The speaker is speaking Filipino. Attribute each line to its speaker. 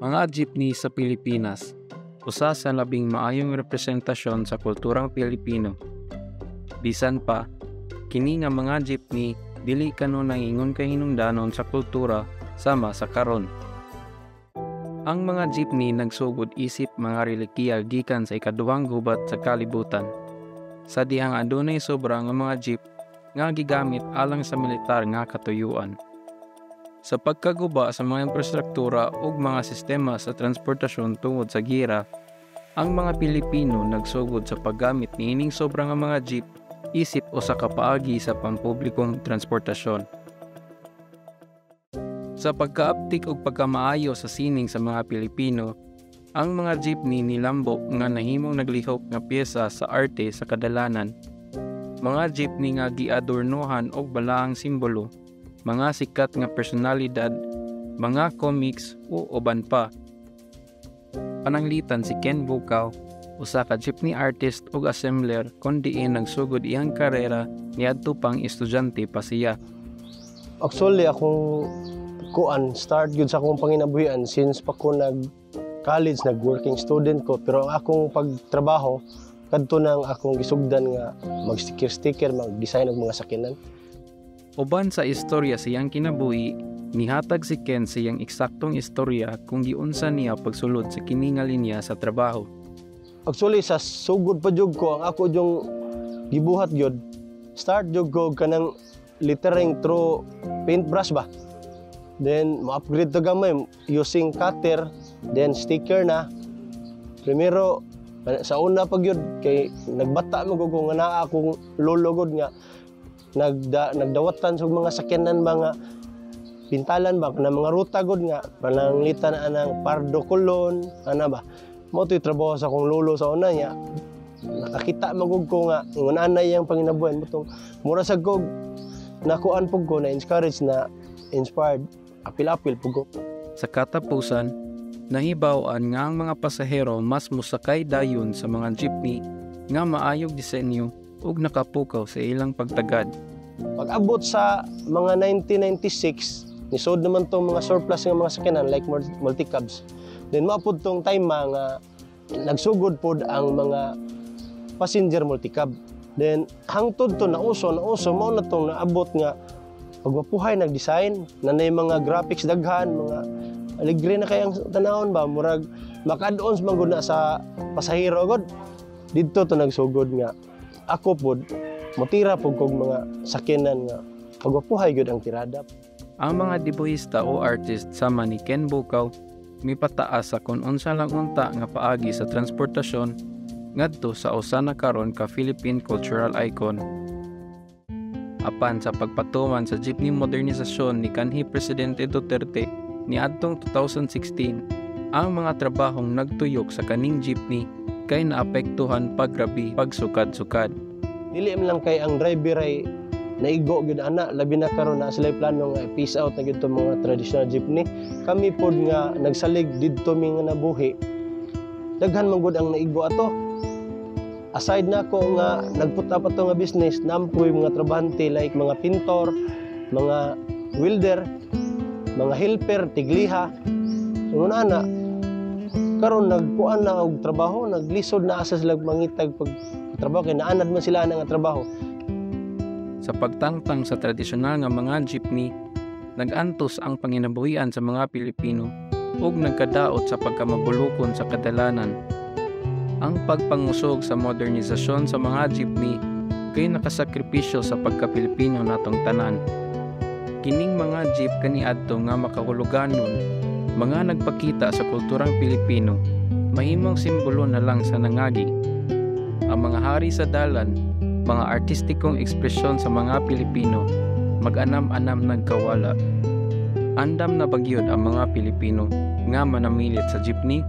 Speaker 1: Mga jeepney sa Pilipinas, usa sa labing maayong representasyon sa kulturang Pilipino. Bisan pa, kini nga mga jeepney dili kanunay ingon kay hinungdanon sa kultura sama sa karon. Ang mga jeepney nagsugod isip mga relikiya gikan sa ikaduhang gubat sa kalibutan. Sa dihang adunay sobra nga mga jeep nga gigamit alang sa militar nga katuyuan. Sa pagkaguba sa mga infrastruktura ug mga sistema sa transportasyon tungod sa gira, ang mga Pilipino nagsugod sa paggamit niining sobra nga mga jeep isip o sa kapaagi sa pampublikong transportasyon. Sa pagkaaptik ug pagkamaayo sa sining sa mga Pilipino, ang mga jeepney nilambok nga nahimong naglihok nga piyesa sa arte sa kadalanan. Mga jeepney nga giadornohan og balaang simbolo, mga sikat nga personalidad, mga comics o uban pa. Pananglitan si Ken Bukaw, usa ka jeepney artist ug assembler kon diin nagsugod iyang karera niadto pang estudyante pa siya.
Speaker 2: Actually akong start gyud sa akong panginabuhian since pa ko nag-college, nag-working student ko. Pero ang akong pagtrabaho, kadto nang akong gisugdan nga mag-sticker, mag-design og mga sakinan.
Speaker 1: Uban sa istorya siyang kinabuhi, nihatag si Ken siyang eksaktong istorya kung giunsa niya pagsulod sa kini nga linya sa trabaho.
Speaker 2: Actually sa sugod pa jud ko, ang ako yung gibuhat jud, start jud ko kanang lettering through paintbrush ba. Then, ma-upgrade to gamay using cutter, then sticker na. Primero, sa una pag yun, kay nagbata mo kung naa akong lologod nga, nagdawatan sa mga sakyanan, mga pintalan ba, na mga ruta god nga, pananglitan na ng Pardo Colon, ano ba. Mo ito'y trabaho sa akong lolo sa una niya. Nakakita magug ko nga, ngun anay yung panginabuhan. Mura sa gog, nakuan po ko, na-encourage na inspired. Apil-apil pugo.
Speaker 1: Sa katapusan, nahibaw-an nga ang mga pasahero mas musakay dayon sa mga jeepney nga maayog disenyo ug nakapukaw sa ilang pagtagad.
Speaker 2: Pag-abot sa mga 1996, nisod naman tong mga surplus nga mga sakyanan like multicabs. Then maapod tong time nga nagsugod pod ang mga passenger multicab. Then hangtod to nauso mao na tong naabot nga pagwapuhay nag-design, nanay mga graphics daghan, mga aligre na kayang tanawon ba, murag makadon sa mangguna sa pasahero god. Dito to nagsugod nga ako pod motira pod kog mga sakyanan nga pagwapuhay gud ang tirada.
Speaker 1: Ang mga dibuhista o artist sama ni Ken Bukaw mipataas sa kun unsa lang unta nga paagi sa transportasyon ngadto sa usa na karon ka Philippine cultural icon. Apan sa pagpatuman sa jeepney modernisasyon ni kanhi Presidente Duterte niadtong 2016, ang mga trabahong nagtuyok sa kaning jeepney kay naapektuhan pagrabi pagsukad-sukad.
Speaker 2: Dili man lang kay ang driver ay naigo gyud ana, labi na karon na sila plano nga peace out na gyud tong mga traditional jeepney. Kami pod nga nagsalig didto mi nga nabuhi. Daghan man gud ang naigo ato. Aside na ko nga nagputa pa to nga business, nampoy mga trabahante like mga pintor, mga welder, mga helper, tigliha. Ngun ana, karon nagkuan na og trabaho, naglisod na asa sila mangitag pag trabaho kay naanad man sila na nga trabaho.
Speaker 1: Sa pagtangtang sa tradisyonal nga mga jeepney, nag-antos ang panginabuhian sa mga Pilipino ug nagkadaot sa pagkamabulukon sa kadalanan. Ang pagpangusog sa modernisasyon sa mga jeepney kay nakasakripisyo sa pagka-Pilipino natong tanan. Kining mga jeep kaniadto nga makahuluganon, mga nagpakita sa kulturang Pilipino, mahimong simbolo na lang sa nangagi. Ang mga hari sa dalan, mga artistikong ekspresyon sa mga Pilipino, mag-anam-anam nagkawala. Andam na bagyod ang mga Pilipino nga manamilit sa jeepney